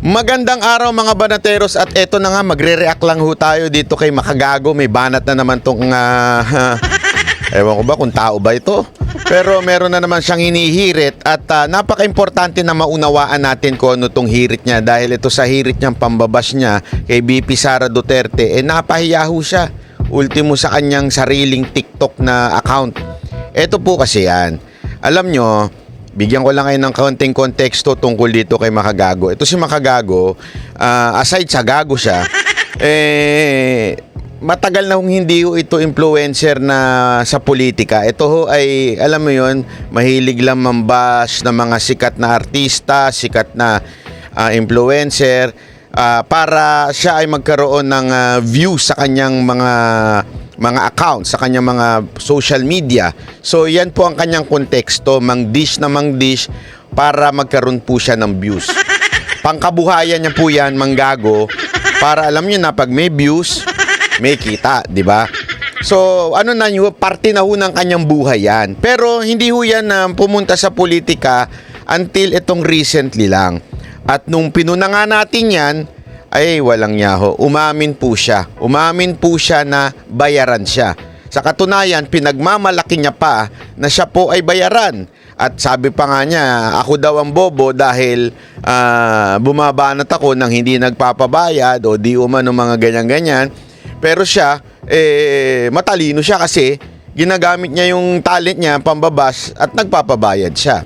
Magandang araw mga banateros at eto na nga magre-react lang ho tayo dito kay Makagago. May banat na naman tong ewan ko ba kung tao ba ito. Pero meron na naman siyang hinihirit at napaka-importante na maunawaan natin kung ano tong hirit niya dahil ito sa hirit niyang pambabas niya kay BP Sara Duterte napahiya ho siya. Ultimo sa kanyang sariling TikTok na account. Eto po kasi yan. Alam nyo, bigyan ko lang kayo ng kaunting konteksto tungkol dito kay Makagago. Ito si Makagago, aside sa gago siya, matagal na hindi ito influencer na sa politika. Ito ho ay, alam mo yon, mahilig lang mambash ng mga sikat na artista, sikat na influencer, para siya ay magkaroon ng views sa kanyang mga accounts, sa kanyang mga social media. So yan po ang kanyang konteksto, mang-dish para magkaroon po siya ng views. Pangkabuhayan niya po yan, manggago, para alam niyo na pag may views, may kita, di ba? So ano na yun, parte na ho ng kanyang buhay yan. Pero hindi ho yan pumunta sa politika until itong recently lang. At nung pinuna nga natin yan, ay walang yaho. Umamin po siya na bayaran siya. Sa katunayan, pinagmamalaki niya pa na siya po ay bayaran. At sabi pa nga niya, ako daw ang bobo dahil bumabanat ako nang hindi nagpapabayad o di umano mga ganyan-ganyan. Pero siya, matalino siya kasi ginagamit niya yung talent niya, pambabas, at nagpapabayad siya.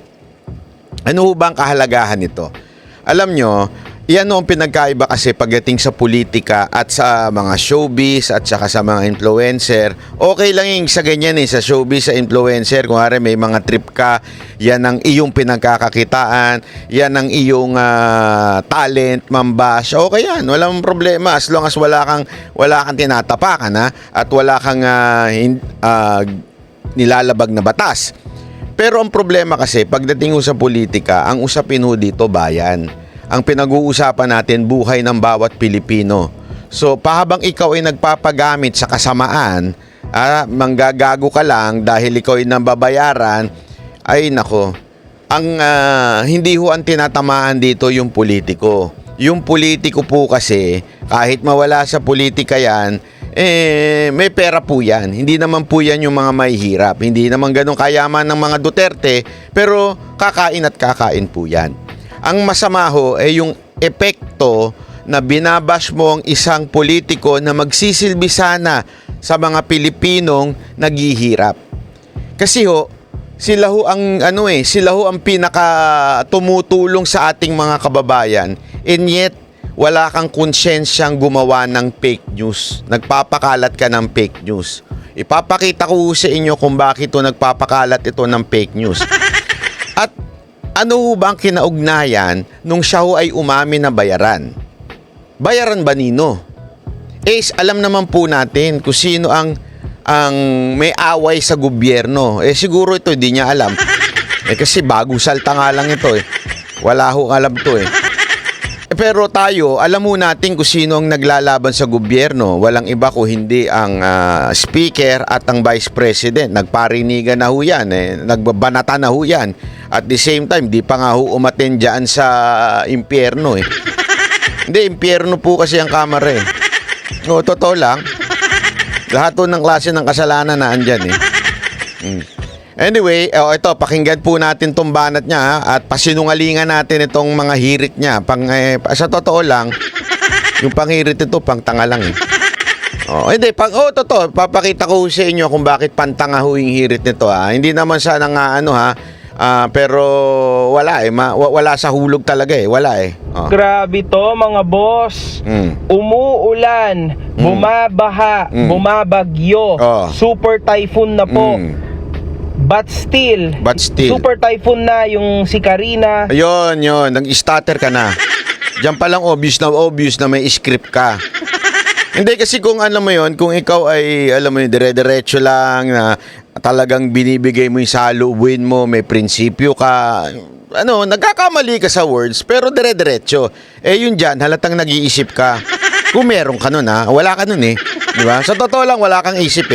Ano ho ba ang kahalagahan nito? Alam nyo, yan ang pinagkaiba kasi pagdating sa politika at sa mga showbiz at saka sa mga influencer. Okay lang yung sa ganyan sa showbiz, sa influencer. Kung may mga trip ka, yan ang iyong pinagkakakitaan, yan ang iyong talent, mambash. Okay yan, walang problema as long as wala kang tinatapakan at wala kang nilalabag na batas. Pero ang problema kasi pagdating sa politika, ang usapin ho dito bayan. Ang pinag-uusapan natin, buhay ng bawat Pilipino. So, pahabang ikaw ay nagpapagamit sa kasamaan, manggagago ka lang dahil ikaw ay nababayaran, ay nako, hindi ho ang tinatamaan dito yung politiko. Yung politiko po kasi, kahit mawala sa politika yan, may pera po yan. Hindi naman po yan yung mga mahihirap. Hindi naman ganun kayaman ng mga Duterte, pero kakain at kakain po yan. Ang masama ho ay yung epekto na binabash mo ang isang politiko na magsisilbi sana sa mga Pilipinong naghihirap. Kasi sila ho ang pinaka tumutulong sa ating mga kababayan, and yet wala kang konsensyang gumawa ng fake news. Nagpapakalat ka ng fake news. Ipapakita ko sa inyo kung bakit nagpapakalat ito ng fake news. At ano ho ba ang kinaugnayan nung siya ho ay umamin na bayaran? Bayaran ba nino? Alam naman po natin kung sino ang may away sa gobyerno. Siguro ito hindi niya alam. Kasi bagong salta nga lang ito Wala ho alam to Pero tayo, alam mo natin kung sino ang naglalaban sa gobyerno. Walang iba kung hindi ang speaker at ang vice president. Nagparinigan na ho yan. Nagbabanata na ho yan. At the same time, di pa nga ho umaten dyan sa impyerno Hindi, impyerno po kasi ang kamera totoo lang. Lahat ng klase ng kasalanan na andyan Anyway, ito, pakinggan po natin tong banat niya at pasinungalingan natin itong mga hirit niya. Sa totoo lang, yung panghirit ito, pang tanga lang totoo, papakita ko sa inyo kung bakit pantanga ho yung hirit nito Hindi naman sana nga pero wala wala sa hulog talaga wala Grabe to mga boss. Umuulan, bumabaha, bumabagyo, super typhoon na po. But still, super typhoon na yung si Karina. Ayun, nag-stutter ka na. Diyan pa lang obvious na may script ka. Hindi kasi kung alam mo yon, kung ikaw ay alam mo dire-diretso lang na talagang binibigay mo yung salubin mo, may prinsipyo ka, nagkakamali ka sa words pero dire-diretso. Yun diyan, halatang nag-iisip ka. Kung meron ka nun wala ka nun di ba? Sa totoo lang wala kang isip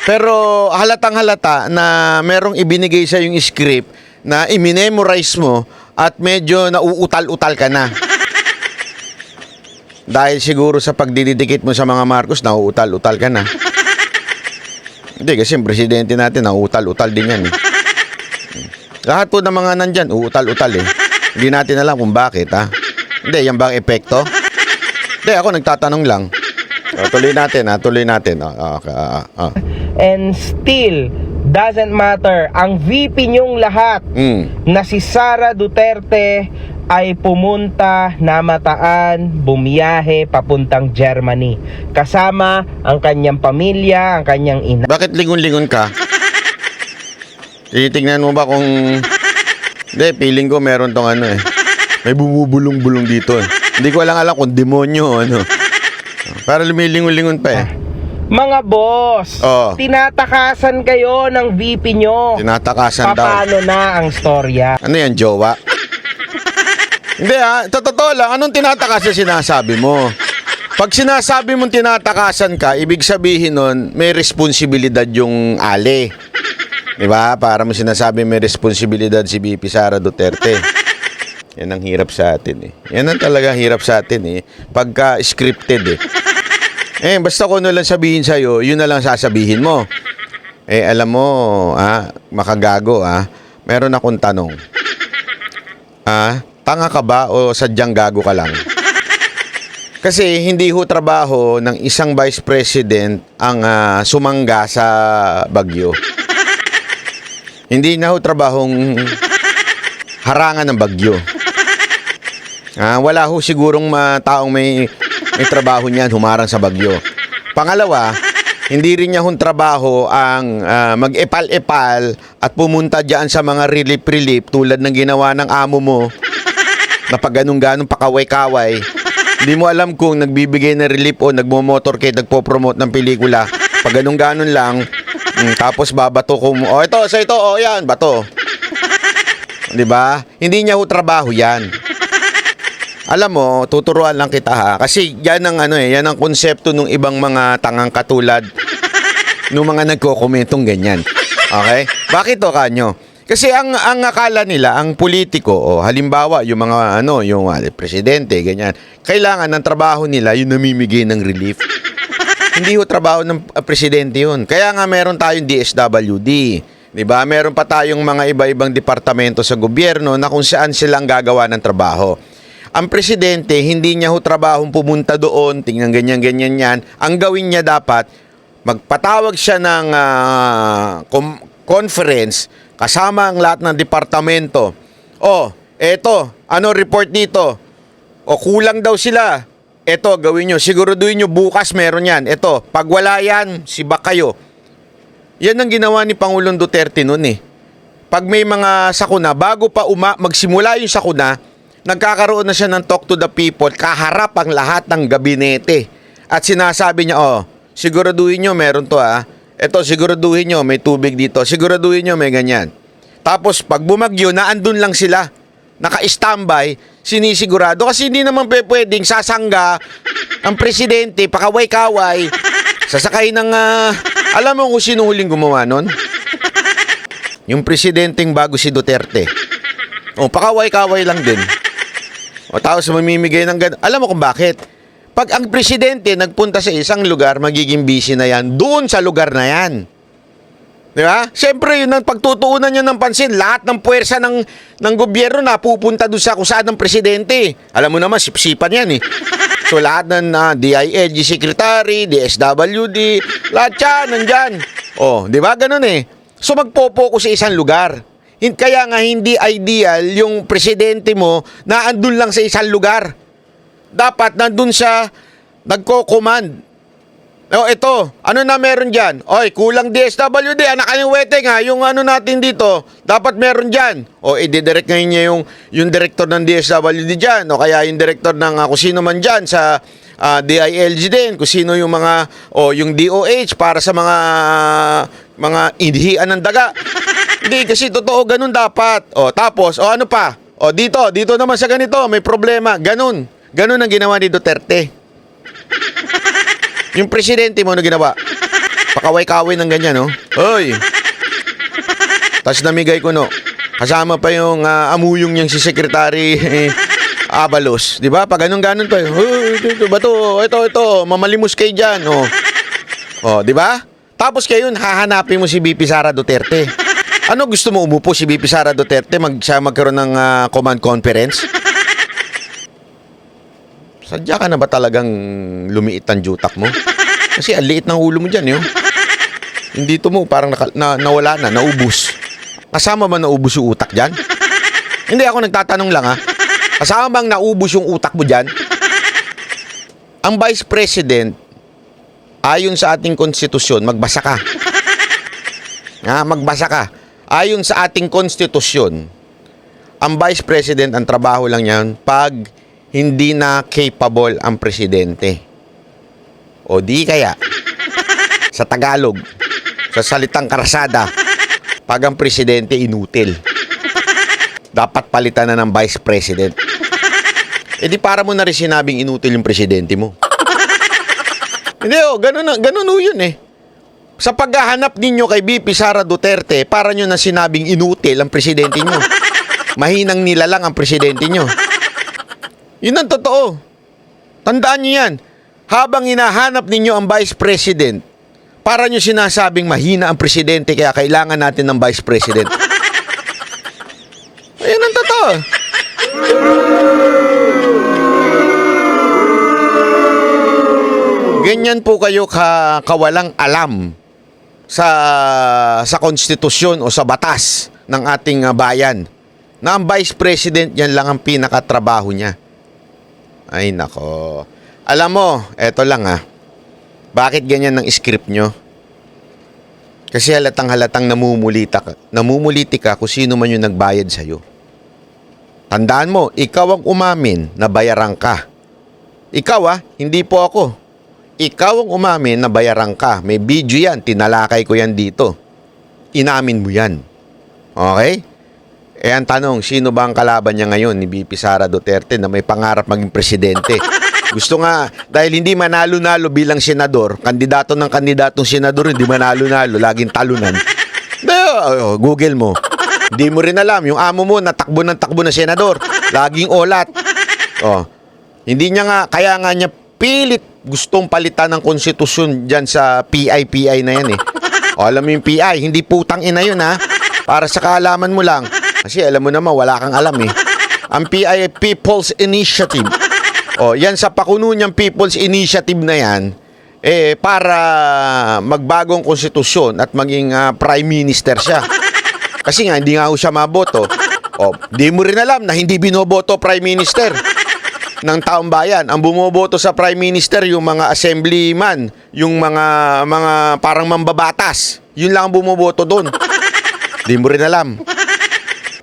Pero halatang halata na merong ibinigay sa yung script na i-memorize mo at medyo nauutal-utal ka na. Dahil siguro sa pagdidikit mo sa mga Marcos, nauutal-utal ka na. Hindi, kasi yung presidente natin, nauutal-utal din yan. Lahat po ng mga nandyan, uutal-utal eh. Hindi natin alam kung bakit, ha? Hindi, yan ba ang epekto? Hindi, ako nagtatanong lang. Tuloy natin, ha? Tuloy natin. And still, doesn't matter. Ang VP nyong lahat na si Sara Duterte ay pumunta, namataan, bumiyahe papuntang Germany. Kasama ang kanyang pamilya, ang kanyang ina. Bakit lingon-lingon ka? Titingnan mo ba kung... Hindi, feeling ko meron tong ano eh. May bumubulong-bulong dito eh. Hindi ko alam kung demonyo o ano. Para lumilingon-lingon pa eh. Mga boss, tinatakasan kayo ng VP nyo. Tinatakasan daw. Paano na ang storya? Ano yan, jowa? Hindi totoo lang, anong tinatakasan sinasabi mo? Pag sinasabi mong tinatakasan ka, ibig sabihin nun, may responsibilidad yung ali. Diba? Para mo sinasabi may responsibilidad si VP Sara Duterte. Yan ang hirap sa atin eh. Yan ang talaga hirap sa atin eh. Pagka scripted eh. Basta ko na lang sabihin sa'yo, yun na lang sasabihin mo. Alam mo, makagago meron akong tanong. Tanga ka ba o sadyang gago ka lang? Kasi hindi ho trabaho ng isang vice president ang sumangga sa bagyo. Hindi na ho trabahong harangan ng bagyo. Wala ho sigurong taong may trabaho niyan humarang sa bagyo. Pangalawa, hindi rin niya hong trabaho ang mag-epal-epal at pumunta diyan sa mga relief-relief tulad ng ginawa ng amo mo na pag ganun-ganun pakaway-kaway. Hindi mo alam kung nagbibigay ng relief o nagmo-motorcade, nagpo-promote ng pelikula. Pag ganun-ganun lang, tapos babato ko mo. Ito, sa ito, yan, bato. Diba? Hindi niya ho trabaho yan. Alam mo, tuturuan lang kita ha. Kasi yan ang yan ang konsepto ng ibang mga tangang katulad ng mga nagko-komentong ganyan. Okay? Bakit to kanyo? Kasi ang akala nila, ang politiko, halimbawa yung mga yung presidente, ganyan, kailangan ng trabaho nila yung namimigay ng relief. Hindi ho trabaho ng presidente yun. Kaya nga meron tayong DSWD. Diba? Meron pa tayong mga iba-ibang departamento sa gobyerno na kung saan sila ang gagawa ng trabaho. Ang presidente, hindi niya ho trabahong pumunta doon, tingnan ganyan-ganyan yan. Ang gawin niya dapat, magpatawag siya ng conference kasama ang lahat ng departamento. Eto, ano report dito? Kulang daw sila. Eto, gawin nyo. Siguraduhin nyo bukas meron yan. Eto, pag wala yan, sibak kayo. Yan ang ginawa ni Pangulong Duterte noon eh. Pag may mga sakuna, bago pa magsimula yung sakuna, nagkakaroon na siya ng talk to the people, kaharap ang lahat ng gabinete. At sinasabi niya, siguraduhin nyo meron to Eto, siguraduhin nyo may tubig dito. Siguraduhin nyo may ganyan. Tapos pag bumagyo, naandun lang sila. Naka-standby, sinisigurado. Kasi hindi naman pwedeng sasangga ang presidente, pakaway-kaway, sasakay ng... alam mo kung sino huling gumawa nun? Yung presidenteng bago si Duterte. Pakaway-kaway lang din. Tapos mamimigay ng ganun. Alam mo kung bakit? Pag ang presidente nagpunta sa isang lugar, magiging busy na yan doon sa lugar na yan. Di ba? Siyempre, yun ang pagtutuunan niya ng pansin. Lahat ng puwersa ng gobyerno na pupunta doon sa kusaan ng presidente. Alam mo naman, sipsipan yan eh. So, lahat ng DILG Secretary, DSWD, lahat yan, nandyan. Di ba? Ganun eh. So, magpo-focus sa isang lugar. Kaya nga, hindi ideal yung presidente mo na andun lang sa isang lugar. Dapat nandun siya nagko-command. Ito, ano na meron dyan? Kulang DSWD, anak kanyang weteng yung natin dito, dapat meron dyan. I-direct ngayon niya yung director ng DSWD dyan, o kaya yung director ng kung sino man dyan sa DILG din, kung sino yung mga, yung DOH para sa mga idhian ng daga. Hindi, kasi totoo, ganun dapat. Tapos, ano pa? Dito naman sa ganito, may problema, ganun. Ganun ang ginawa ni Duterte. Yung presidente mo, ano ginawa? Pakaway-kaway ng ganyan, no? Tapos namigay ko, no? Kasama pa yung amuyong niyang si Secretary Abalos, 'di ba? Pag ganun pa, ito ba to? Ito, mamalimos kayo diyan, oh. Oh, 'di ba? Tapos kayo hahanapin mo si VP Sara Duterte. Ano gusto mo umupo si VP Sara Duterte siya magkaroon ng command conference? Sadya ka na ba talagang lumiit ang jutak mo? Kasi ang liit ng ulo mo diyan, yo. Hindi to mo parang nawala na, naubos. Kasama ba naubos yung utak diyan? Hindi, ako nagtatanong lang, ha. Kasama bang naubos yung utak mo dyan? Ang Vice President, ayon sa ating konstitusyon, magbasa ka. Magbasa ka. Ayon sa ating konstitusyon, ang Vice President, ang trabaho lang yan pag hindi na capable ang presidente. O di kaya, sa Tagalog, sa salitang karasada, pag ang presidente inutil, dapat palitan na ng Vice President. E di para mo na rin sinabing inutil yung presidente mo. Hindi, ganun yun eh. Sa paghahanap ninyo kay VP Sara Duterte, para nyo na sinabing inutil ang presidente nyo. Mahinang nilalang ang presidente nyo. Yun ang totoo. Tandaan nyo yan. Habang hinahanap ninyo ang Vice President, para nyo sinasabing mahina ang presidente, kaya kailangan natin ng Vice President. Ayan ang totoo. Ganyan po kayo kawalang alam sa konstitusyon o sa batas ng ating bayan, na ang Vice President yan lang ang pinakatrabaho niya. Ay nako. Alam mo, eto lang, bakit ganyan ang script nyo? Kasi halatang namumuliti ka kung sino man yung nagbayad sa'yo. Tandaan mo, ikaw ang umamin na bayaran ka. Ikaw, hindi po ako. Ikaw ang umamin na bayaran ka. May video yan, tinalakay ko yan dito. Inamin mo yan. Okay? Ang tanong, sino ba ang kalaban niya ngayon ni VP Sara Duterte na may pangarap maging presidente? Gusto nga, dahil hindi manalo-nalo bilang senador, kandidatong senador, hindi manalo-nalo, laging talunan. Google mo. Hindi mo rin alam, yung amo mo natakbo na senador, laging olat. Hindi niya nga, kaya nga niya pilit gustong palitan ng konstitusyon dyan sa PI na yan eh. Alam mo yung PI, hindi putang ina yun, para sa kaalaman mo lang. Kasi alam mo naman, wala kang alam eh. Ang PI ay People's Initiative. Yan sa pakuno niyang People's Initiative na yan, para magbagong konstitusyon at maging Prime Minister siya. Kasi nga, hindi nga siya maboto. Di mo rin alam na hindi binoboto Prime Minister ng taong bayan. Ang bumoboto sa Prime Minister, yung mga assemblyman, yung mga parang mambabatas. Yun lang ang bumoboto doon. Di mo rin alam.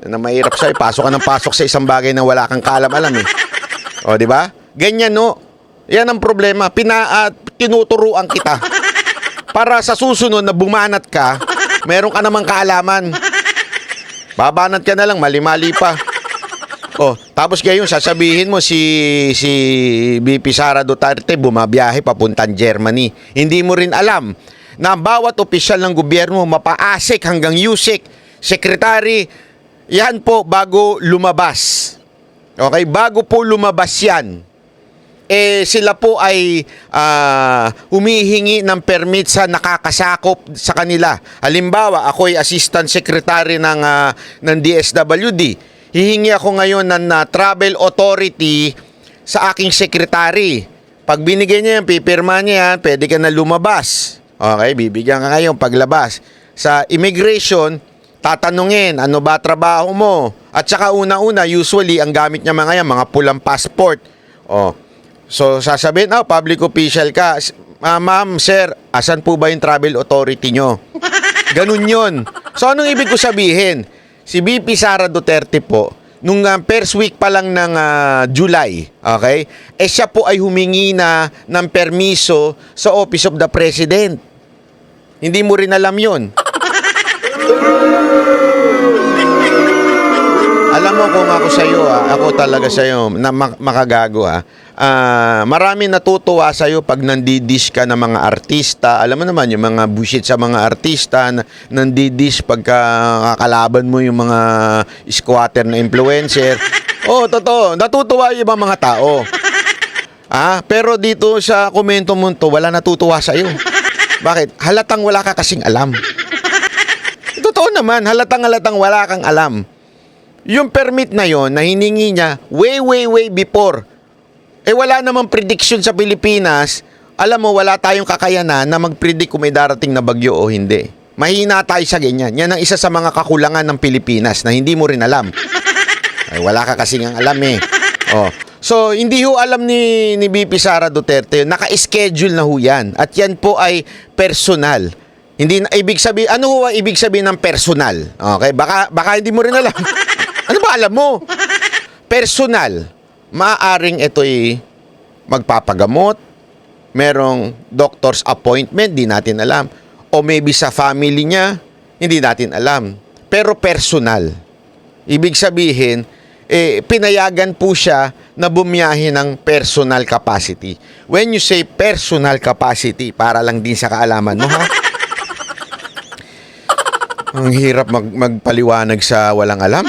Na mahirap sa'yo, pasok ka ng pasok sa isang bagay na wala kang kaalam-alam eh. Di ba? Ganyan, no? Yan ang problema. Tinuturuan kita. Para sa susunod na bumanat ka, meron ka namang kaalaman. Babanat ka na lang, mali-mali pa. Tapos ngayon sasabihin mo si VP Sara Duterte bumabiyahe papuntang Germany. Hindi mo rin alam na bawat opisyal ng gobyerno, mapa-ASEC hanggang USEC, secretary, yan po bago lumabas. Okay, bago po lumabas yan, sila po ay humihingi ng permit sa nakakasakop sa kanila. Halimbawa, ako ay assistant secretary ng DSWD. Hihingi ako ngayon ng travel authority sa aking secretary. Pag binigay niya yan, pipirma niya yan, pwede ka na lumabas. Okay, bibigyan ka ngayon paglabas. Sa immigration, tatanungin, ano ba trabaho mo? At saka una-una, usually, ang gamit niya mga pulang passport. So, sasabihin, public official ka. Ma'am, sir, asan po ba yung travel authority nyo? Ganun yun. So, anong ibig ko sabihin? Si VP Sara Duterte po, nung first week pa lang ng July, okay? Siya po ay humingi na ng permiso sa Office of the President. Hindi mo rin alam yun. Alam mo kung ako sa'yo, ako talaga sa'yo, na makagago marami natutuwa sa'yo pag nandidish ka ng mga artista. Alam mo naman, yung mga bullshit sa mga artista, nandidish pagka kakalaban mo yung mga squatter na influencer. Oo, totoo. Natutuwa yung ibang mga tao. Pero dito sa komento mo to, wala natutuwa sa'yo. Bakit? Halatang wala ka kasing alam. Totoo naman, halatang wala kang alam. Yung permit na yon na hiningi niya way before. Wala namang prediction sa Pilipinas. Alam mo, wala tayong kakayanan na mag-predict kung may darating na bagyo o hindi. Mahina tayo sa ganyan. Yan ang isa sa mga kakulangan ng Pilipinas na hindi mo rin alam. Wala ka kasing ang alam eh. So, hindi ho alam ni BP Sara Duterte. Naka-schedule na ho yan. At yan po ay personal. Hindi na ibig sabihin, ano ho ang ibig sabihin ng personal? Okay, baka hindi mo rin alam. Ano ba alam mo? Personal. Maaaring ito'y magpapagamot, merong doctor's appointment, di natin alam. O maybe sa family niya, hindi natin alam. Pero personal. Ibig sabihin, pinayagan po siya na bumiyahe ng personal capacity. When you say personal capacity, para lang din sa kaalaman mo, ha? Ang hirap magpaliwanag sa walang alam.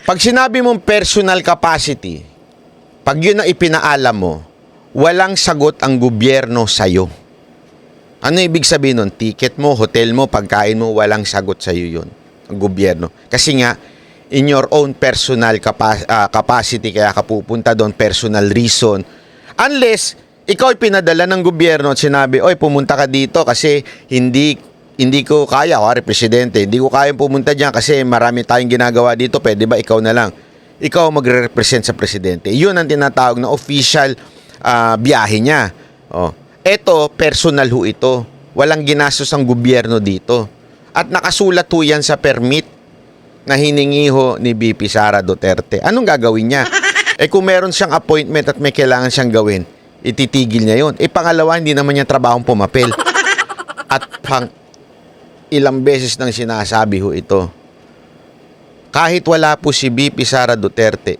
Pag sinabi mong personal capacity, pag yun ang ipinaalam mo, walang sagot ang gobyerno sa'yo. Ano ibig sabihin nun? Ticket mo, hotel mo, pagkain mo, walang sagot sa'yo yun. Ang gobyerno. Kasi nga, in your own personal capacity, kaya ka pupunta doon, personal reason. Unless, ikaw ay pinadala ng gobyerno at sinabi, oy, pumunta ka dito kasi hindi ko kaya, kaya presidente, hindi ko kaya pumunta dyan kasi marami tayong ginagawa dito, pwede ba ikaw na lang? Ikaw magre-represent sa presidente. Yun ang tinatawag na official biyahe niya. Eto, personal ho ito. Walang ginastos ang gobyerno dito. At nakasulat ho yan sa permit na hiningi ho ni BP Sara Duterte. Anong gagawin niya? Kung meron siyang appointment at may kailangan siyang gawin, ititigil niya yun. Pangalawa, hindi naman niya trabahong pumapel. At ilang beses nang sinasabi ho ito. Kahit wala po si BP Sara Duterte,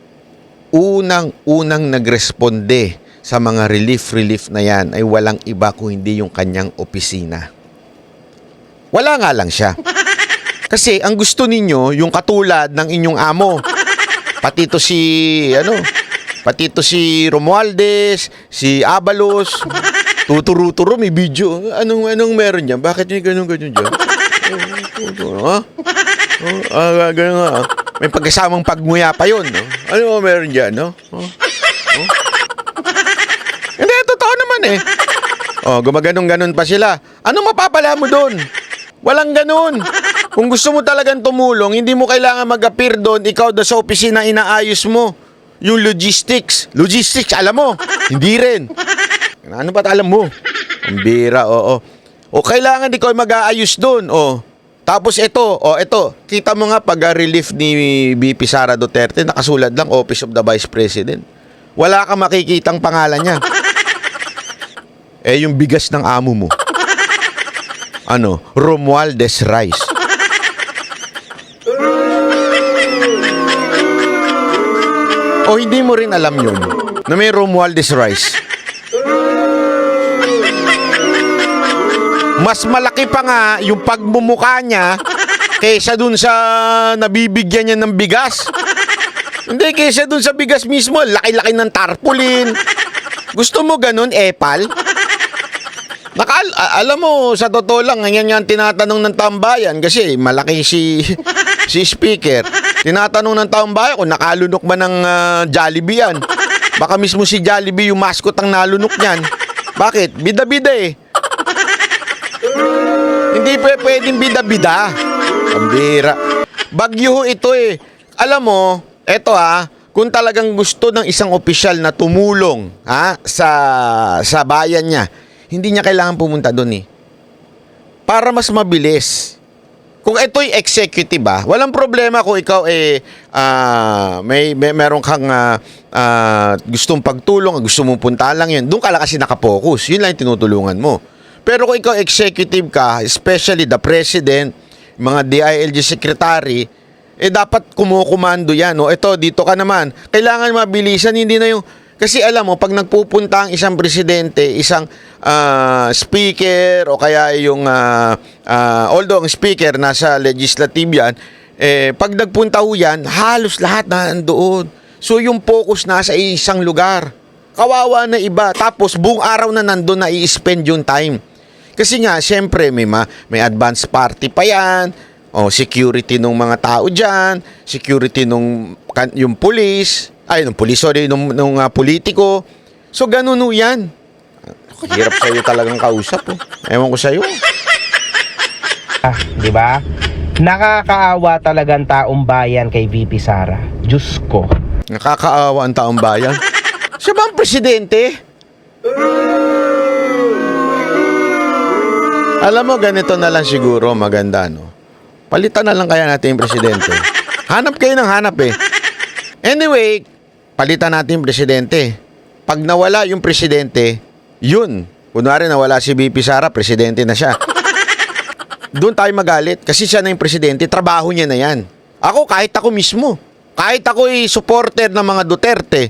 unang nagresponde sa mga relief na yan ay walang iba kung hindi yung kanyang opisina. Wala nga lang siya. Kasi ang gusto ninyo, yung katulad ng inyong amo. Pati to si Romualdez, si Abalos, tuturo may video. Anong meron niya? Bakit niya ganun dyan? Ganun nga. May pagkasamang pagmuya pa yun. No? Ano meron dyan? No? Hindi, totoo naman eh. Gumaganong-ganon pa sila. Anong mapapala mo doon? Walang ganun. Kung gusto mo talagang tumulong, hindi mo kailangan mag-appear doon, ikaw doon sa opisina inaayos mo. Yung logistics. Logistics, alam mo? Hindi rin. Ano ba alam mo? Ang bira, oo. O kailangan ikaw mag-aayos doon, Tapos ito. Kita mo nga pag-relief ni BP Sara Duterte, nakasulat lang Office of the Vice President. Wala kang makikitang pangalan niya. Yung bigas ng amo mo. Romualdez Rice. O hindi mo rin alam yun na may Romualdez Rice. Mas malaki pa nga yung pagmumukha niya kaysa dun sa nabibigyan niya ng bigas. Hindi, kaysa dun sa bigas mismo, laki-laki ng tarpaulin. Gusto mo ganun, Epal? Alam mo, sa totoo lang, ganyan yan tinatanong ng tambayan kasi malaki si speaker. Tinatanong ng tambayan kung nakalunok ba ng Jollibee yan. Baka mismo si Jollibee yung mascot ang nalunok niyan. Bakit? Bida-bida eh. Hindi pwedeng bida-bida. Pambira. Bagyo ito eh. Alam mo, eto kung talagang gusto ng isang opisyal na tumulong sa bayan niya, hindi niya kailangan pumunta doon eh. Para mas mabilis. Kung ito'y executive walang problema kung ikaw meron kang gustong pagtulong, gusto mong puntahan lang yun. Doon ka lang kasi nakapokus. Yun lang yung tinutulungan mo. Pero kung ikaw executive ka, especially the president, mga DILG secretary, dapat kumukomando yan. Ito, dito ka naman. Kailangan mabilisan, hindi na yung... Kasi alam mo, pag nagpupunta ang isang presidente, isang speaker, o kaya yung... although ang speaker nasa legislative yan, pag nagpunta ho yan, halos lahat na nandoon. So yung focus nasa isang lugar. Kawawa na iba. Tapos buong araw na nandun na i-spend yung time. Kasi nga, syempre, may advance party pa yan. O, security nung mga tao dyan. Security yung police. Nung politiko. So, ganun ho yan. Hirap sa'yo talagang kausap. Ewan ko sa'yo. Di ba? Nakakaawa talagang taong bayan kay VP Sara. Diyos ko. Nakakaawa ang taong bayan. Siya ba ang presidente? Alam mo, ganito na lang siguro maganda, no? Palitan na lang kaya natin yung presidente. Hanap kayo ng hanap eh. Anyway, palitan natin yung presidente. Pag nawala yung presidente, yun. Kunwari nawala si VP Sara, presidente na siya. Doon tayo magalit kasi siya na yung presidente, trabaho niya na yan. Kahit ako mismo, kahit ako ay supporter ng mga Duterte,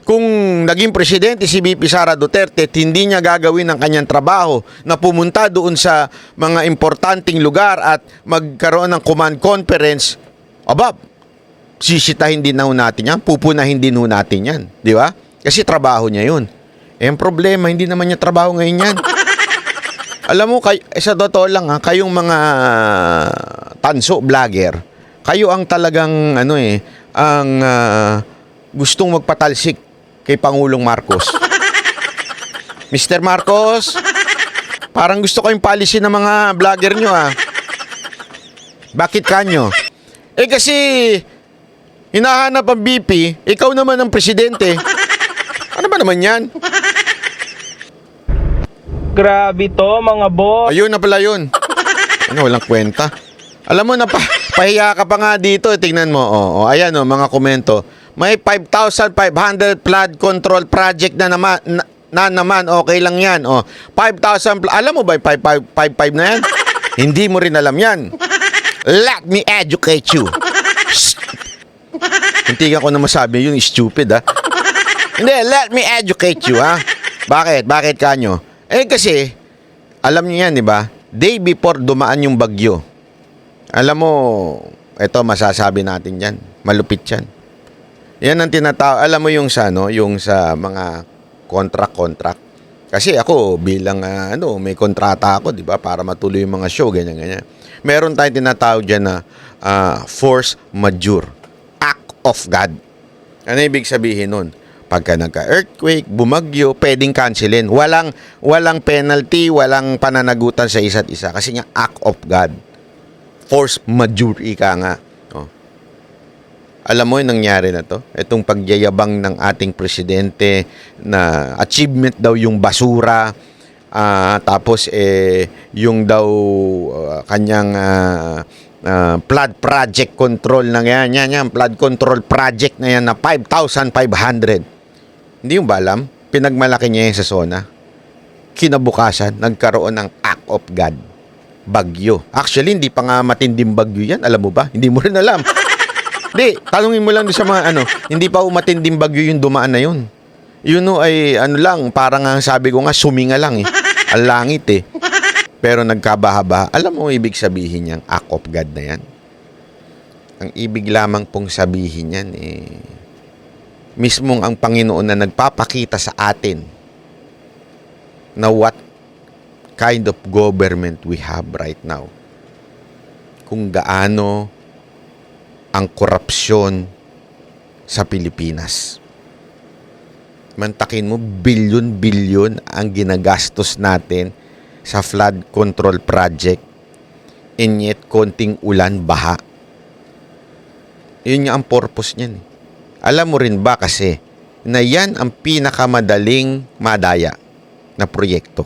kung naging presidente si VP Sara Duterte, hindi niya gagawin ang kanyang trabaho na pumunta doon sa mga importanteng lugar at magkaroon ng command conference, sisitahin din na natin yan, pupunahin din natin yan. Di ba? Kasi trabaho niya yun. Ang problema, hindi naman niya trabaho ngayon yan. Alam mo, sa totoo lang kayong mga tanso vlogger, kayo ang talagang gustong magpatalsik kay Pangulong Marcos. Mr. Marcos, parang gusto ko yung policy ng mga vlogger nyo Bakit kanyo? Kasi hinahanap ang BP, ikaw naman ang presidente. Ano ba naman yan? Grabe to, mga boss. Ayun na pala yun. Walang kwenta. Alam mo, pahiya ka pa nga dito. Tingnan mo. Ayan mga komento. May 5,500 flood control project na naman. Okay lang yan. 5,000. Alam mo ba yung 5,500 na yan? Hindi mo rin alam yan. Let me educate you. Hindi ko na masabi yun. Stupid Hindi, let me educate you Bakit? Bakit kanyo? Kasi, alam niyo yan, di ba? Day before dumaan yung bagyo. Alam mo, ito masasabi natin yan. Malupit yan. Yan ang tinatawag. Alam mo yung sa mga contract. Kasi ako, bilang, may kontrata ako, di ba? Para matuloy yung mga show, ganyan. Meron tayong tinatawag dyan na force majeure. Act of God. Ano ibig sabihin nun? Pagka nagka-earthquake, bumagyo, pwedeng cancelin. Walang penalty, walang pananagutan sa isa't isa. Kasi nga, act of God. Force majeure, ika nga. Alam mo yung nangyari na to? Itong pagyayabang ng ating presidente na achievement daw yung basura. Tapos, yung daw kanyang flood project control na yan. Flood control project na yan na 5,500. Hindi yung ba alam? Pinagmalaki niya yan sa SONA. Kinabukasan, nagkaroon ng act of God. Bagyo. Actually, hindi pa nga matinding bagyo yan. Alam mo ba? Hindi mo rin alam. Hindi, tanungin mo lang sa mga hindi pa matinding bagyo yung dumaan na yun. Yun ay parang ang sabi ko nga, suminga lang Ang langit Pero nagkabaha-baha. Alam mo ibig sabihin niyang act of God na yan? Ang ibig lamang pong sabihin yan mismong ang Panginoon na nagpapakita sa atin na what kind of government we have right now. Kung gaano ang korupsyon sa Pilipinas. Mantakin mo, bilyon-bilyon ang ginagastos natin sa flood control project, and yet konting ulan, baha. Yun nga ang purpose niyan. Alam mo rin ba kasi na yan ang pinakamadaling madaya na proyekto?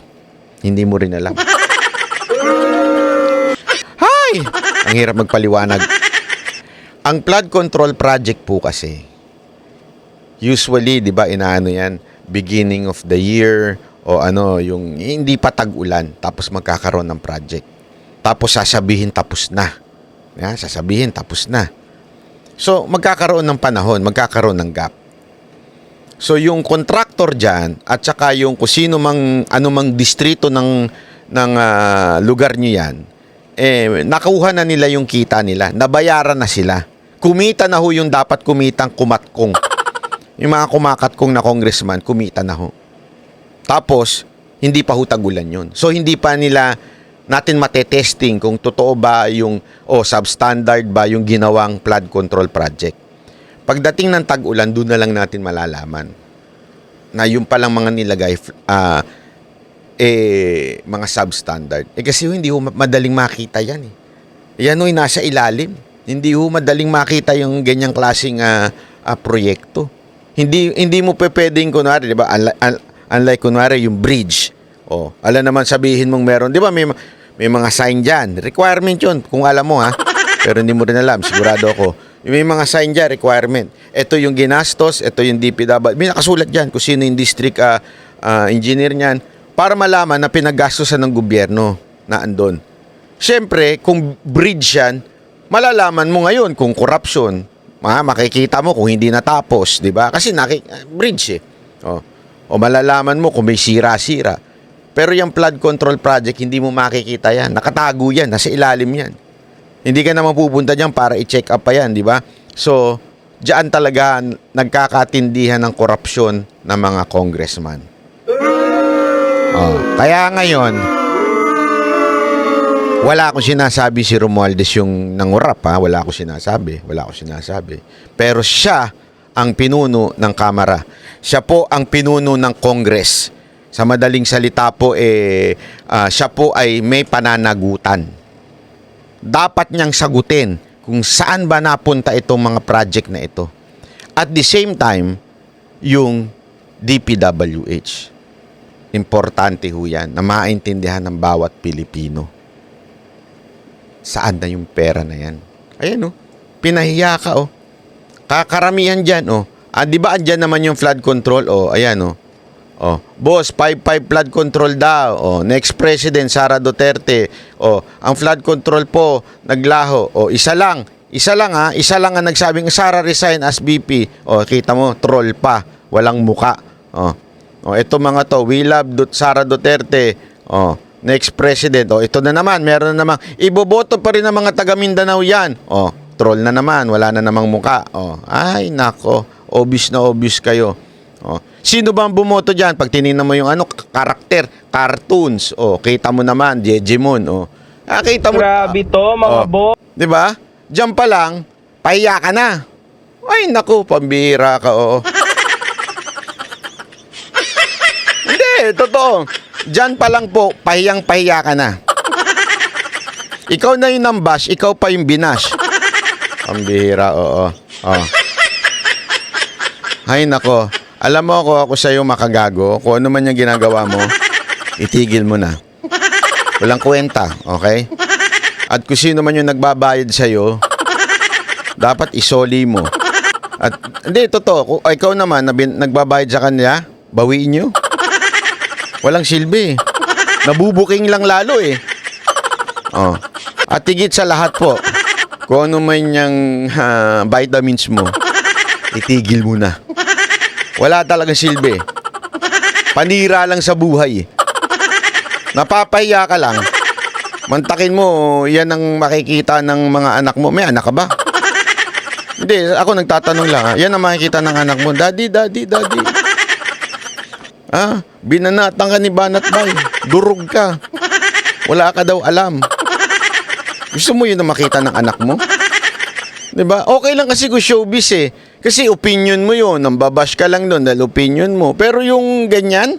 Hindi mo rin alam. Hay! Ang hirap magpaliwanag. Ang flood control project po kasi, usually, di ba, inaano yan, beginning of the year, o yung hindi pa tag-ulan, tapos magkakaroon ng project. Tapos sasabihin tapos na. Sasabihin tapos na. So, magkakaroon ng panahon, magkakaroon ng gap. So, yung contractor dyan, at saka yung kung sino mang, anumang distrito ng lugar nyo yan, nakuha na nila yung kita nila, nabayaran na sila. Kumita na ho yung dapat kumitang kumatkong. yung mga kumakatkong na congressman, kumita na ho. Tapos, hindi pa ho tagulan yun. So, hindi pa nila natin matetesting kung totoo ba yung, substandard ba yung ginawang flood control project. Pagdating ng tag-ulan, doon na lang natin malalaman na yung palang mga nilagay, mga substandard. Kasi hindi ho madaling makita yan eh. Yan ho'y nasa ilalim. Hindi ho madaling makita yung ganyang klaseng proyekto. Hindi mo pwedeng kunwari, di ba? Unlike kunwari yung bridge. Alam naman sabihin mong meron, di ba? May mga sign dyan. Requirement yun, kung alam mo ha. Pero hindi mo rin alam, sigurado ako. May mga sign dyan, requirement. Ito yung ginastos, ito yung DPW. May nakasulat dyan kung sino yung district engineer niyan para malaman na pinaggastosan ng gobyerno na andon. Siyempre, kung bridge yan, malalaman mo ngayon kung corruption. Makikita mo kung hindi natapos, di ba? Kasi bridge eh. O malalaman mo kung may sira-sira. Pero yung flood control project, hindi mo makikita yan. Nakatago yan, nasa ilalim yan. Hindi ka naman pupunta dyan para i-check up pa yan, di ba? So, diyan talaga nagkakatindihan ng korupsyon ng mga congressman. Kaya ngayon, wala akong sinasabi si Romualdez yung nangurap ha. Wala akong sinasabi. Pero siya ang pinuno ng Kamara. Siya po ang pinuno ng Congress. Sa madaling salita po, siya po ay may pananagutan. Dapat niyang sagutin kung saan ba napunta itong mga project na ito. At the same time, yung DPWH. Importante ho yan na maintindihan ng bawat Pilipino. Saan na yung pera na yan? Ayan pinahiya ka Kakaramihan dyan di ba andyan naman yung flood control? Ayan boss, 5-5 flood control daw. Next president, Sara Duterte. Ang flood control po, naglaho. Isa lang ang nagsabing Sara resign as VP. Kita mo, troll pa. Walang muka. Ito mga to, we love Sara Duterte. Next president. Ito na naman, meron na namang, iboboto pa rin ng mga taga Mindanao yan. Troll na naman, wala na namang muka. Ay, nako, obvious na obvious kayo. Sino ba ang bumoto dyan? Pag tinignan mo yung karakter, cartoons. Kita mo naman, Jejemon. Kita mo. Grabe to, mga bo. Di ba? Diyan pa lang, pahiya ka na. Ay, naku, pambira ka, Hindi, totoo. Diyan pa lang po, pahiyang-pahiya ka na. Ikaw na yung nambash, ikaw pa yung binash. Pambira, Ay, nako. Alam mo ako sa'yo makagago, kung ano man yung ginagawa mo, itigil mo na. Walang kwenta, okay? At kung sino man yung nagbabayad sa'yo, dapat isoli mo. At hindi, totoo, kung ikaw naman nagbabayad sa kanya, bawiin nyo. Walang silbi. Nabubuking lang lalo eh. At higit sa lahat po, kung ano man yung vitamins mo, itigil mo na. Wala talagang silbi. Panira lang sa buhay. Napapahiya ka lang. Mantakin mo, yan ang makikita ng mga anak mo. May anak ka ba? Hindi, ako nagtatanong lang. Yan ang makikita ng anak mo. Daddy. Binanatan ka ni Banat Bay. Durog ka. Wala ka daw alam. Gusto mo yun na makita ng anak mo? Diba? Okay lang kasi kung showbiz eh. Kasi opinion mo yun. Nambabash ka lang doon dahil opinion mo. Pero yung ganyan,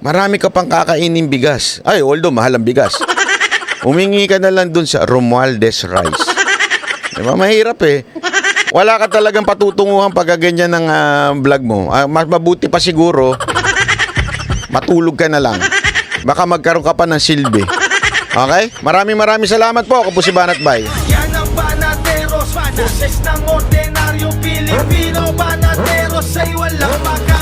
marami ka pang kakainin bigas. Ay, although mahal ang bigas. Humingi ka na lang doon sa Romualdez Rice. Diba? Mahirap eh. Wala ka talagang patutunguhan pag ganyan ng vlog mo. Mas mabuti pa siguro, matulog ka na lang. Baka magkaroon ka pa ng silbi. Okay? Maraming salamat po. Ako po si Banat Bay. Yan ang Banateros, boses ng ordinaryo Pilipino. Banateros ay walang maka